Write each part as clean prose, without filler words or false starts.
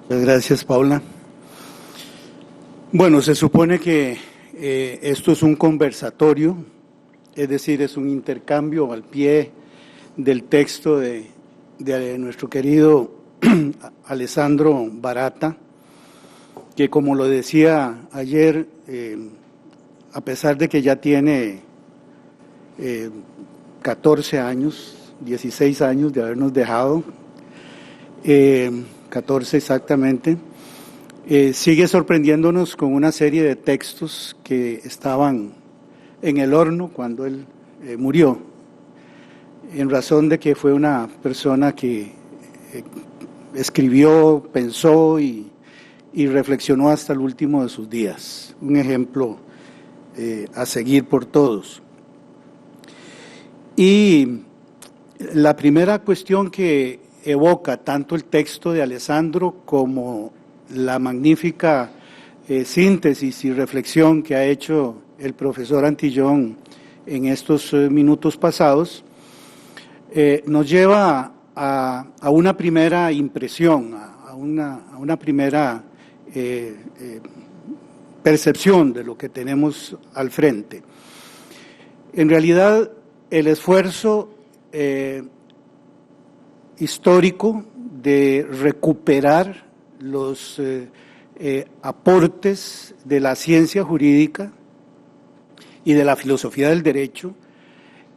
Muchas gracias, Paula. Bueno, se supone que esto es un conversatorio, es decir, es un intercambio al pie del texto de nuestro querido Alessandro Baratta, que como lo decía ayer, a pesar de que ya tiene 14 años, 16 años de habernos dejado, 14 exactamente, sigue sorprendiéndonos con una serie de textos que estaban en el horno cuando él murió, en razón de que fue una persona que escribió, pensó y reflexionó hasta el último de sus días. Un ejemplo a seguir por todos. Y la primera cuestión que evoca tanto el texto de Alessandro como la magnífica síntesis y reflexión que ha hecho el profesor Antillón en estos minutos pasados, nos lleva a una primera impresión, a una primera percepción de lo que tenemos al frente. En realidad, el esfuerzo histórico de recuperar los aportes de la ciencia jurídica y de la filosofía del derecho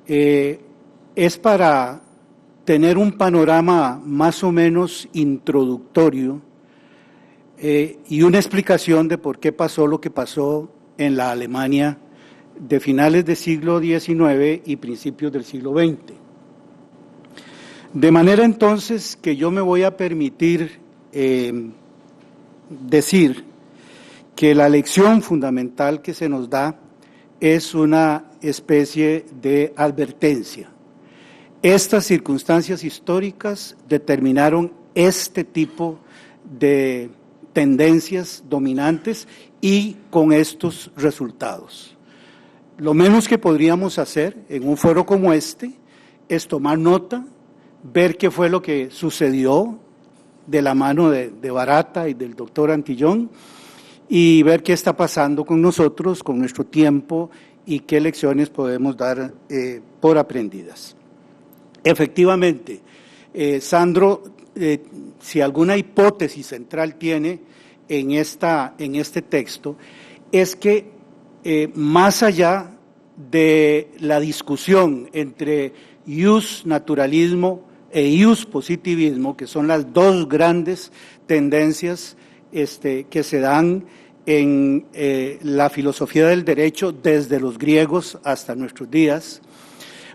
es para tener un panorama más o menos introductorio y una explicación de por qué pasó lo que pasó en la Alemania de finales del siglo XIX y principios del siglo XX. De manera entonces que yo me voy a permitir decir que la lección fundamental que se nos da es una especie de advertencia. Estas circunstancias históricas determinaron este tipo de tendencias dominantes y con estos resultados. Lo menos que podríamos hacer en un foro como este es tomar nota, ver qué fue lo que sucedió de la mano de Baratta y del doctor Antillón y ver qué está pasando con nosotros, con nuestro tiempo y qué lecciones podemos dar por aprendidas. Efectivamente, Sandro, si alguna hipótesis central tiene en este texto, es que más allá de la discusión entre ius naturalismo e ius positivismo, que son las dos grandes tendencias que se dan en la filosofía del derecho desde los griegos hasta nuestros días,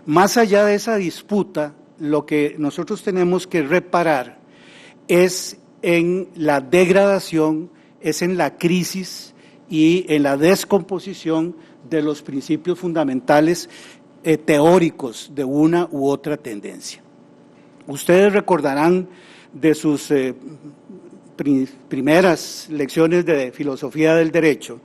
más allá de esa disputa, lo que nosotros tenemos que reparar es en la degradación, es en la crisis y en la descomposición de los principios fundamentales teóricos de una u otra tendencia. Ustedes recordarán de sus primeras lecciones de filosofía del derecho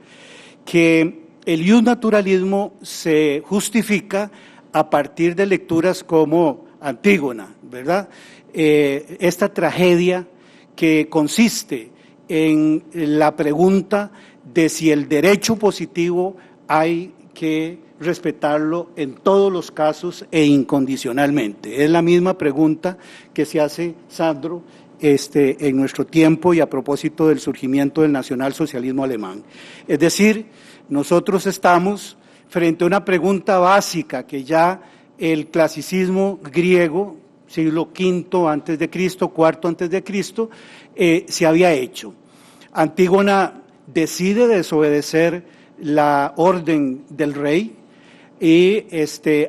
que el ius naturalismo se justifica a partir de lecturas como Antígona, ¿verdad? Esta tragedia que consiste en la pregunta de si el derecho positivo hay que respetarlo en todos los casos e incondicionalmente. Es la misma pregunta que se hace Sandro en nuestro tiempo y a propósito del surgimiento del nacionalsocialismo alemán. Es decir, nosotros estamos frente a una pregunta básica que ya el clasicismo griego, siglo V antes de Cristo, IV antes de Cristo, se había hecho. Antígona decide desobedecer la orden del rey y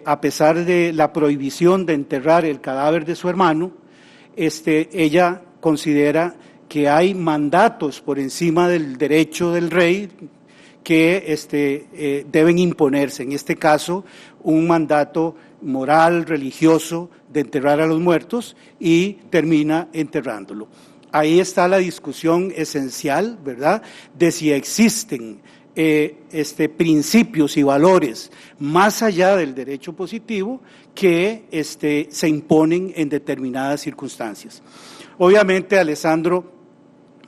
a pesar de la prohibición de enterrar el cadáver de su hermano, ella considera que hay mandatos por encima del derecho del rey que deben imponerse, en este caso un mandato moral, religioso, de enterrar a los muertos y termina enterrándolo. Ahí está la discusión esencial, ¿verdad?, de si existen principios y valores más allá del derecho positivo que se imponen en determinadas circunstancias. Obviamente Alessandro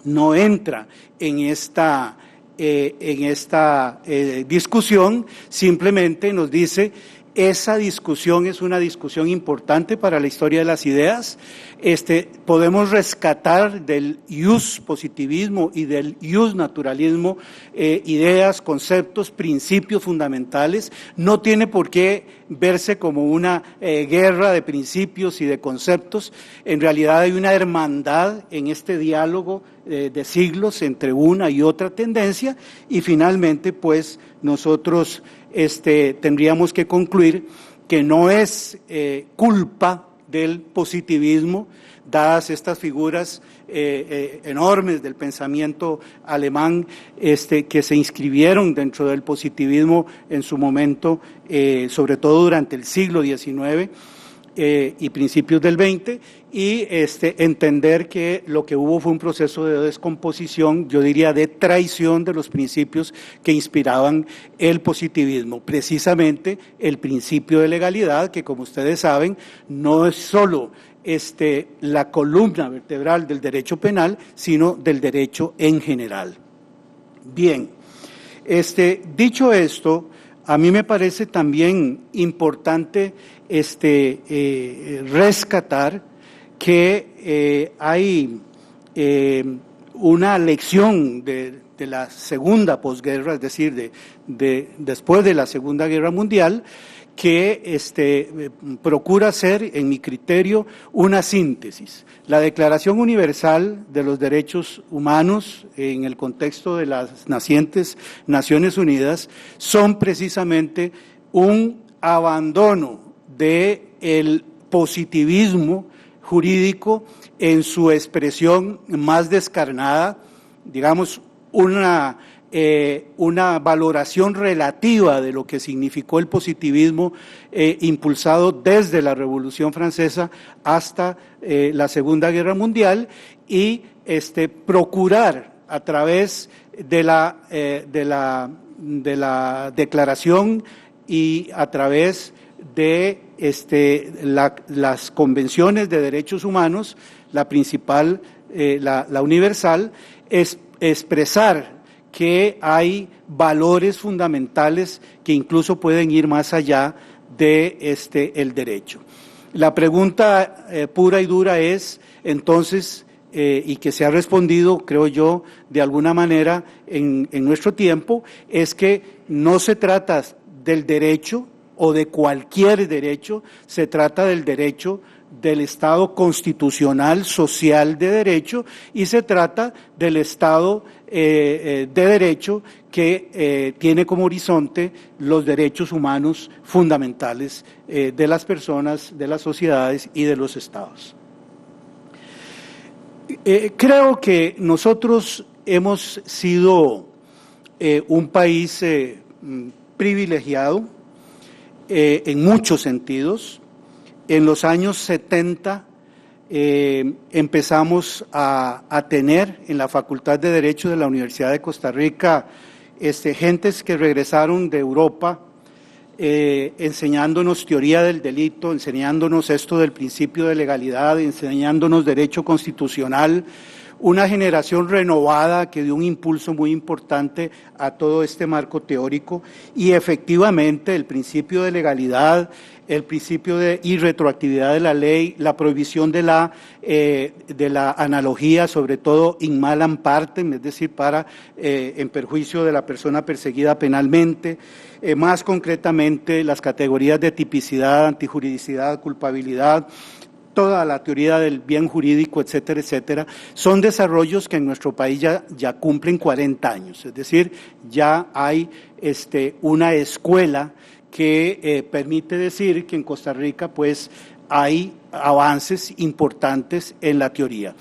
no entra en esta discusión, simplemente nos dice: esa discusión es una discusión importante para la historia de las ideas. Podemos rescatar del ius positivismo y del ius naturalismo ideas, conceptos, principios fundamentales. No tiene por qué verse como una guerra de principios y de conceptos. En realidad hay una hermandad en este diálogo de siglos entre una y otra tendencia, y finalmente pues nosotros tendríamos que concluir que no es culpa del positivismo, dadas estas figuras enormes del pensamiento alemán que se inscribieron dentro del positivismo en su momento, sobre todo durante el siglo XIX y principios del XX, y entender que lo que hubo fue un proceso de descomposición, yo diría de traición de los principios que inspiraban el positivismo, precisamente el principio de legalidad, que como ustedes saben no es solo la columna vertebral del derecho penal, sino del derecho en general. Bien, dicho esto, a mí me parece también importante rescatar que hay una lección de la segunda posguerra, es decir, después de la Segunda Guerra Mundial, que procura ser, en mi criterio, una síntesis. La Declaración Universal de los Derechos Humanos, en el contexto de las nacientes Naciones Unidas, son precisamente un abandono del positivismo jurídico en su expresión más descarnada, digamos, una valoración relativa de lo que significó el positivismo impulsado desde la Revolución Francesa hasta la Segunda Guerra Mundial, y procurar a través de la declaración y a través de las convenciones de derechos humanos, la principal, la universal, es expresar que hay valores fundamentales que incluso pueden ir más allá de el derecho. La pregunta pura y dura es, entonces, y que se ha respondido, creo yo, de alguna manera en nuestro tiempo, es que no se trata del derecho o de cualquier derecho, se trata del derecho del Estado constitucional, social de derecho, y se trata del Estado de derecho que tiene como horizonte los derechos humanos fundamentales de las personas, de las sociedades y de los Estados. Creo que nosotros hemos sido un país privilegiado en muchos sentidos. En los años 70 empezamos a tener en la Facultad de Derecho de la Universidad de Costa Rica gentes que regresaron de Europa enseñándonos teoría del delito, enseñándonos esto del principio de legalidad, enseñándonos derecho constitucional, una generación renovada que dio un impulso muy importante a todo este marco teórico, y efectivamente el principio de legalidad, el principio de irretroactividad de la ley, la prohibición de la analogía, sobre todo in malam partem, es decir, en perjuicio de la persona perseguida penalmente, más concretamente las categorías de tipicidad, antijuridicidad, culpabilidad, toda la teoría del bien jurídico, etcétera, etcétera, son desarrollos que en nuestro país ya cumplen 40 años, es decir, ya hay una escuela que permite decir que en Costa Rica pues hay avances importantes en la teoría.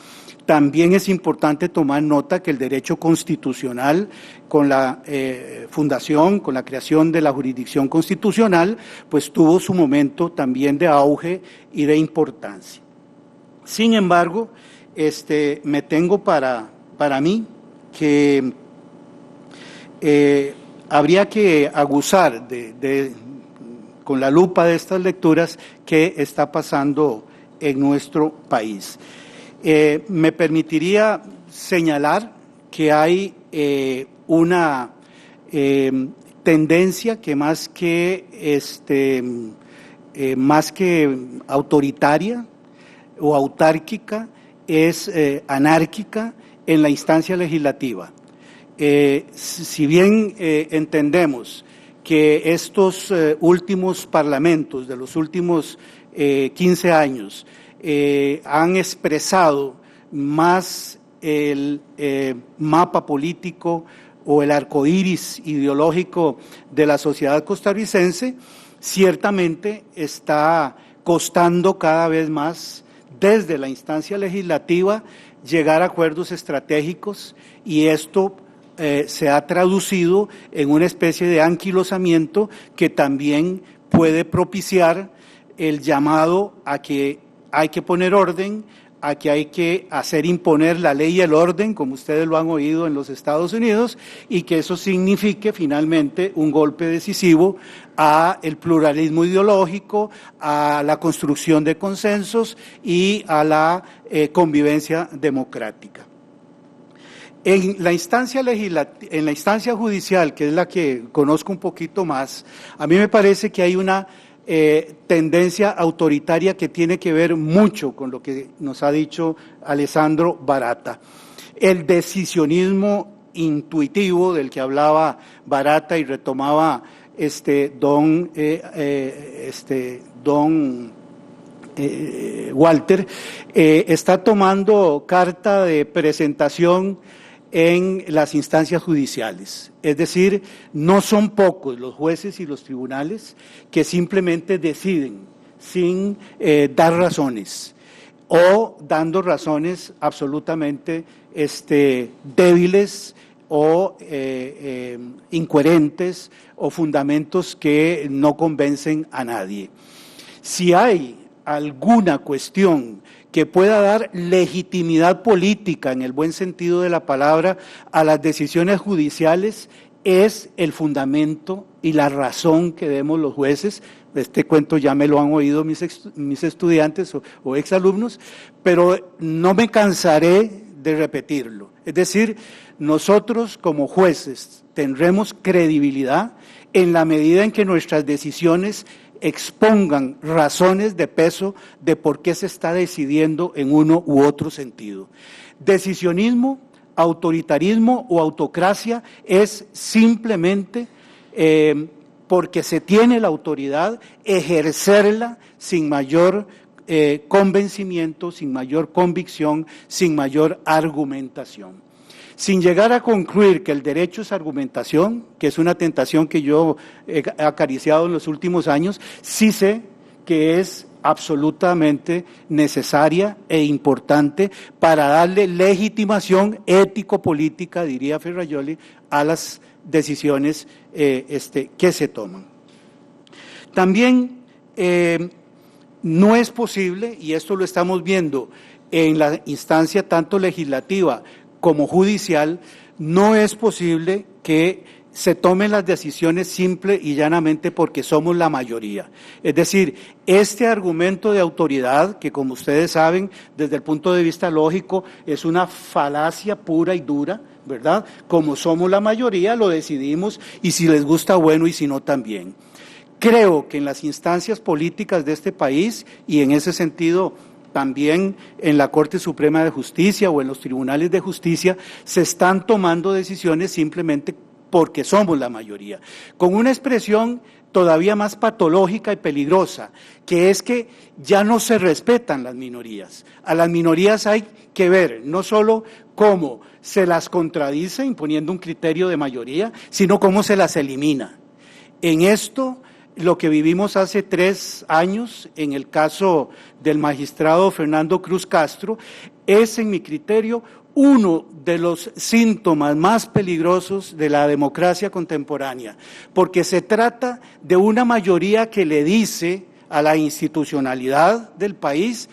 También es importante tomar nota que el derecho constitucional, con la fundación, con la creación de la jurisdicción constitucional, pues tuvo su momento también de auge y de importancia. Sin embargo, me tengo para mí que habría que aguzar con la lupa de estas lecturas qué está pasando en nuestro país. Me permitiría señalar que hay una tendencia que más que autoritaria o autárquica es anárquica en la instancia legislativa. Si bien entendemos que estos últimos parlamentos de los últimos 15 años han expresado más el mapa político o el arcoíris ideológico de la sociedad costarricense, ciertamente está costando cada vez más desde la instancia legislativa llegar a acuerdos estratégicos, y esto se ha traducido en una especie de anquilosamiento que también puede propiciar el llamado a que hay que poner orden, a que hay que hacer imponer la ley y el orden, como ustedes lo han oído en los Estados Unidos, y que eso signifique finalmente un golpe decisivo a el pluralismo ideológico, a la construcción de consensos y a la convivencia democrática. En la instancia judicial, que es la que conozco un poquito más, a mí me parece que hay una tendencia autoritaria que tiene que ver mucho con lo que nos ha dicho Alessandro Baratta. El decisionismo intuitivo del que hablaba Baratta y retomaba don Walter, está tomando carta de presentación en las instancias judiciales. Es decir, no son pocos los jueces y los tribunales que simplemente deciden sin dar razones o dando razones absolutamente débiles o incoherentes o fundamentos que no convencen a nadie. Si hay alguna cuestión que pueda dar legitimidad política, en el buen sentido de la palabra, a las decisiones judiciales, es el fundamento y la razón que demos los jueces. Este cuento ya me lo han oído mis estudiantes o exalumnos, pero no me cansaré de repetirlo. Es decir, nosotros como jueces tendremos credibilidad en la medida en que nuestras decisiones expongan razones de peso de por qué se está decidiendo en uno u otro sentido. Decisionismo, autoritarismo o autocracia es simplemente porque se tiene la autoridad, ejercerla sin mayor convencimiento, sin mayor convicción, sin mayor argumentación. Sin llegar a concluir que el derecho es argumentación, que es una tentación que yo he acariciado en los últimos años, sí sé que es absolutamente necesaria e importante para darle legitimación ético-política, diría Ferrajoli, a las decisiones que se toman. También no es posible, y esto lo estamos viendo en la instancia tanto legislativa como judicial, no es posible que se tomen las decisiones simple y llanamente porque somos la mayoría. Es decir, este argumento de autoridad, que como ustedes saben, desde el punto de vista lógico, es una falacia pura y dura, ¿verdad? Como somos la mayoría, lo decidimos, y si les gusta, bueno, y si no, también. Creo que en las instancias políticas de este país, y en ese sentido también en la Corte Suprema de Justicia o en los tribunales de justicia, se están tomando decisiones simplemente porque somos la mayoría, con una expresión todavía más patológica y peligrosa, que es que ya no se respetan las minorías. A las minorías hay que ver no solo cómo se las contradice imponiendo un criterio de mayoría, sino cómo se las elimina. En esto, lo que vivimos hace 3 años, en el caso del magistrado Fernando Cruz Castro, es, en mi criterio, uno de los síntomas más peligrosos de la democracia contemporánea, porque se trata de una mayoría que le dice a la institucionalidad del país: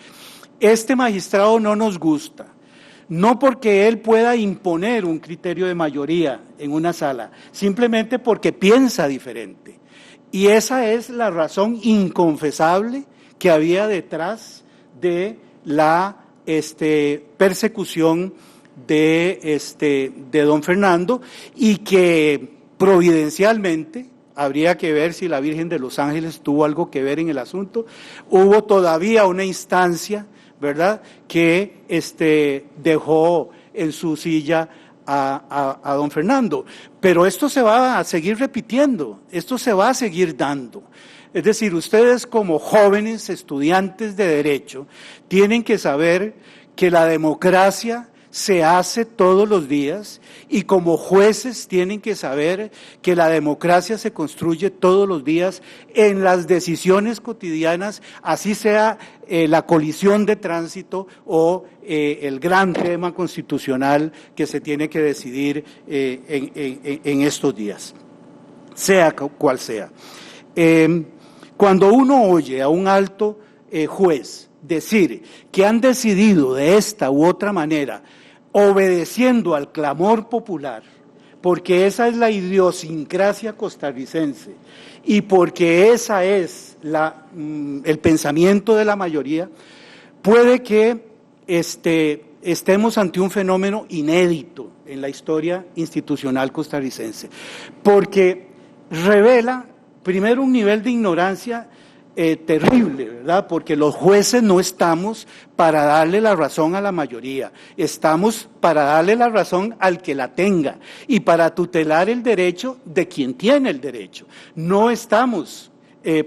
este magistrado no nos gusta, no porque él pueda imponer un criterio de mayoría en una sala, simplemente porque piensa diferente. Y esa es la razón inconfesable que había detrás de la persecución de don Fernando, y que providencialmente, habría que ver si la Virgen de los Ángeles tuvo algo que ver en el asunto, hubo todavía una instancia, ¿verdad?, que dejó en su silla a don Fernando. Pero esto se va a seguir repitiendo, esto se va a seguir dando. Es decir, ustedes como jóvenes estudiantes de Derecho tienen que saber que la democracia se hace todos los días, y como jueces tienen que saber que la democracia se construye todos los días en las decisiones cotidianas, así sea la colisión de tránsito o el gran tema constitucional que se tiene que decidir en estos días, sea cual sea. Cuando uno oye a un alto juez decir que han decidido de esta u otra manera, obedeciendo al clamor popular, porque esa es la idiosincrasia costarricense y porque esa es el pensamiento de la mayoría, puede que estemos ante un fenómeno inédito en la historia institucional costarricense, porque revela primero un nivel de ignorancia terrible, ¿verdad? Porque los jueces no estamos para darle la razón a la mayoría, estamos para darle la razón al que la tenga y para tutelar el derecho de quien tiene el derecho. No estamos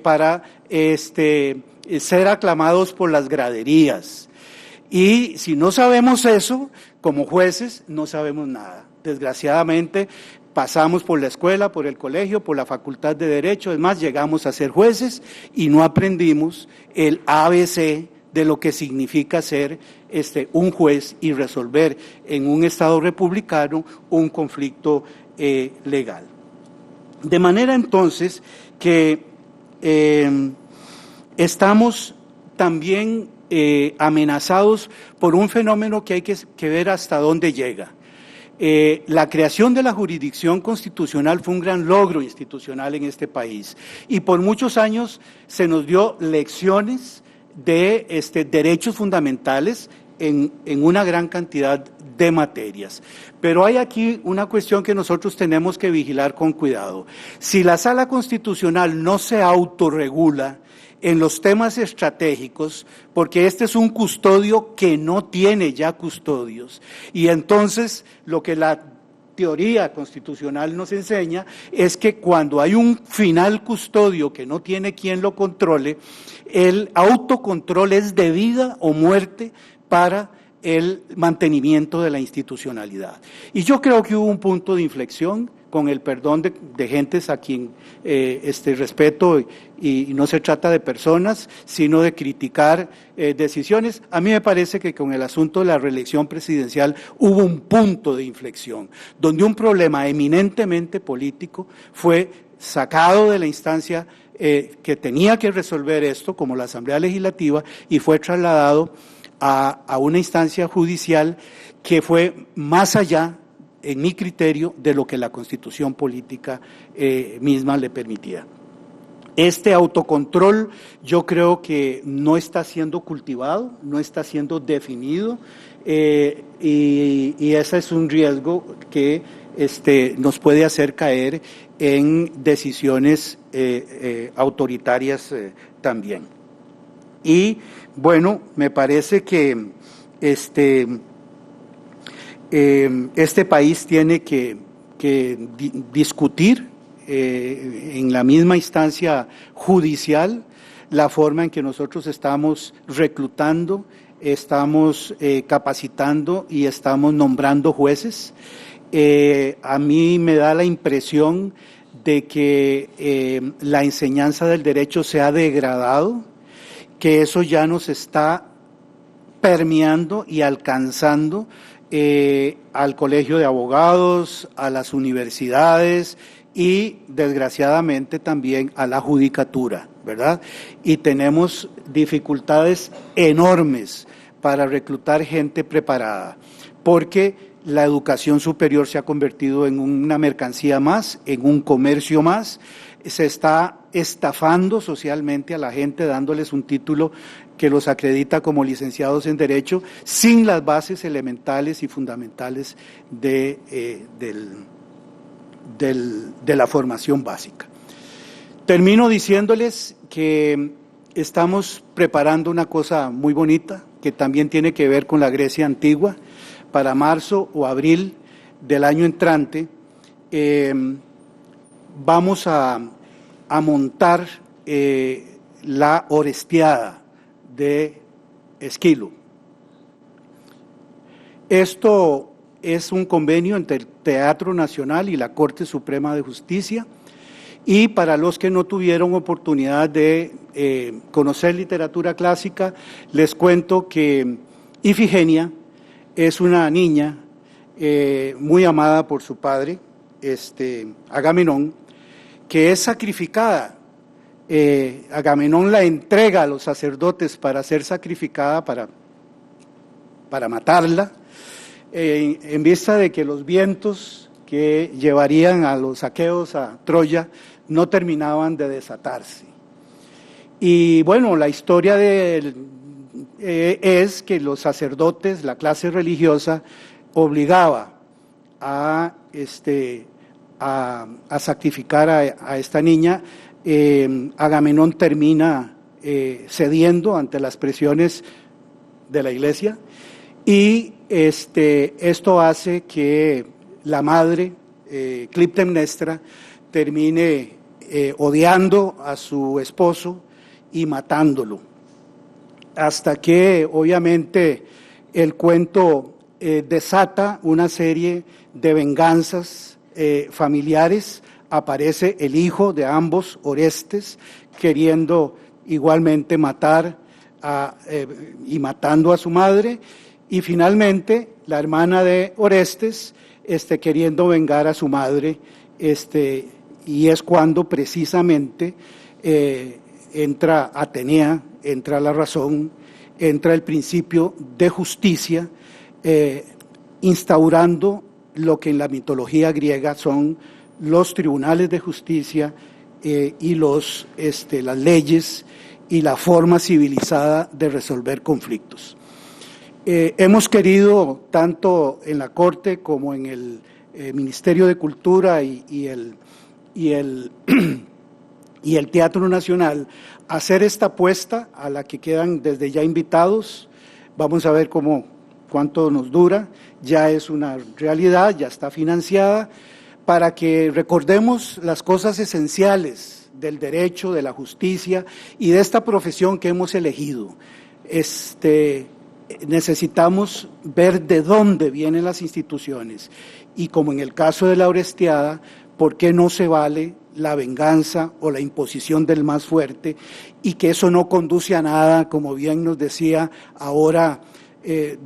para ser aclamados por las graderías. Y si no sabemos eso, como jueces, no sabemos nada. Desgraciadamente, pasamos por la escuela, por el colegio, por la facultad de Derecho, es más, llegamos a ser jueces y no aprendimos el ABC de lo que significa ser un juez y resolver en un Estado republicano un conflicto legal. De manera entonces que estamos también amenazados por un fenómeno que hay que ver hasta dónde llega. La creación de la jurisdicción constitucional fue un gran logro institucional en este país y por muchos años se nos dio lecciones de derechos fundamentales en una gran cantidad de materias. Pero hay aquí una cuestión que nosotros tenemos que vigilar con cuidado. Si la Sala Constitucional no se autorregula en los temas estratégicos, porque este es un custodio que no tiene ya custodios, y entonces lo que la teoría constitucional nos enseña es que cuando hay un final custodio que no tiene quien lo controle, el autocontrol es de vida o muerte para el mantenimiento de la institucionalidad. Y yo creo que hubo un punto de inflexión, con el perdón de gentes a quien respeto, y no se trata de personas, sino de criticar decisiones. A mí me parece que con el asunto de la reelección presidencial hubo un punto de inflexión, donde un problema eminentemente político fue sacado de la instancia que tenía que resolver esto, como la Asamblea Legislativa, y fue trasladado a una instancia judicial que fue más allá, en mi criterio, de lo que la Constitución política misma le permitía. Este autocontrol yo creo que no está siendo cultivado, no está siendo definido, y ese es un riesgo que nos puede hacer caer en decisiones autoritarias también. Y bueno, me parece que este país tiene que discutir en la misma instancia judicial la forma en que nosotros estamos reclutando, estamos capacitando y estamos nombrando jueces. A mí me da la impresión de que la enseñanza del derecho se ha degradado, que eso ya nos está permeando y alcanzando al colegio de abogados, a las universidades y desgraciadamente también a la judicatura, ¿verdad? Y tenemos dificultades enormes para reclutar gente preparada, porque la educación superior se ha convertido en una mercancía más, en un comercio más, se está estafando socialmente a la gente dándoles un título que los acredita como licenciados en Derecho sin las bases elementales y fundamentales de la formación básica. Termino diciéndoles que estamos preparando una cosa muy bonita que también tiene que ver con la Grecia antigua. Para marzo o abril del año entrante vamos a montar la Orestiada de Esquilo. Esto es un convenio entre el Teatro Nacional y la Corte Suprema de Justicia, y para los que no tuvieron oportunidad de conocer literatura clásica, les cuento que Ifigenia es una niña muy amada por su padre, Agamenón, que es sacrificada. Agamenón la entrega a los sacerdotes para ser sacrificada, para matarla, en vista de que los vientos que llevarían a los aqueos a Troya no terminaban de desatarse. Y bueno, la historia es que los sacerdotes, la clase religiosa, obligaba a sacrificar a esta niña. Agamenón termina cediendo ante las presiones de la iglesia, y esto hace que la madre, Clitemnestra, termine odiando a su esposo y matándolo, hasta que obviamente el cuento desata una serie de venganzas familiares. Aparece el hijo de ambos, Orestes, queriendo igualmente matar y matando a su madre, y finalmente la hermana de Orestes queriendo vengar a su madre, y es cuando precisamente entra Atenea, entra la razón, entra el principio de justicia, instaurando lo que en la mitología griega son los tribunales de justicia y las leyes y la forma civilizada de resolver conflictos. Hemos querido, tanto en la Corte como en el Ministerio de Cultura y el Teatro Nacional, hacer esta apuesta a la que quedan desde ya invitados. Vamos a ver cuánto nos dura. Ya es una realidad, ya está financiada, para que recordemos las cosas esenciales del derecho, de la justicia y de esta profesión que hemos elegido. Necesitamos ver de dónde vienen las instituciones, y como en el caso de la Orestiada, ¿por qué no se vale la venganza o la imposición del más fuerte? Y que eso no conduce a nada, como bien nos decía ahora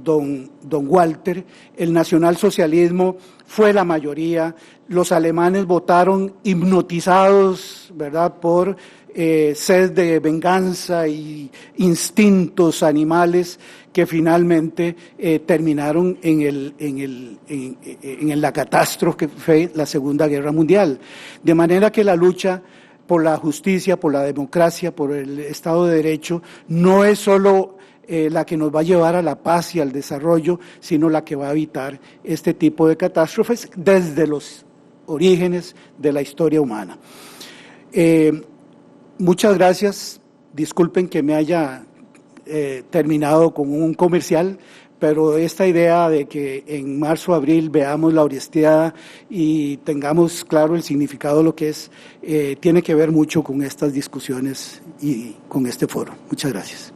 don Walter. El nacionalsocialismo fue la mayoría, los alemanes votaron hipnotizados, ¿verdad?, por sed de venganza y instintos animales que finalmente terminaron en la catástrofe que fue la Segunda Guerra Mundial. De manera que la lucha por la justicia, por la democracia, por el Estado de Derecho, no es solo la que nos va a llevar a la paz y al desarrollo, sino la que va a evitar este tipo de catástrofes desde los orígenes de la historia humana. Muchas gracias. Disculpen que me haya terminado con un comercial, pero esta idea de que en marzo o abril veamos la Orestiada y tengamos claro el significado de lo que es, tiene que ver mucho con estas discusiones y con este foro. Muchas gracias.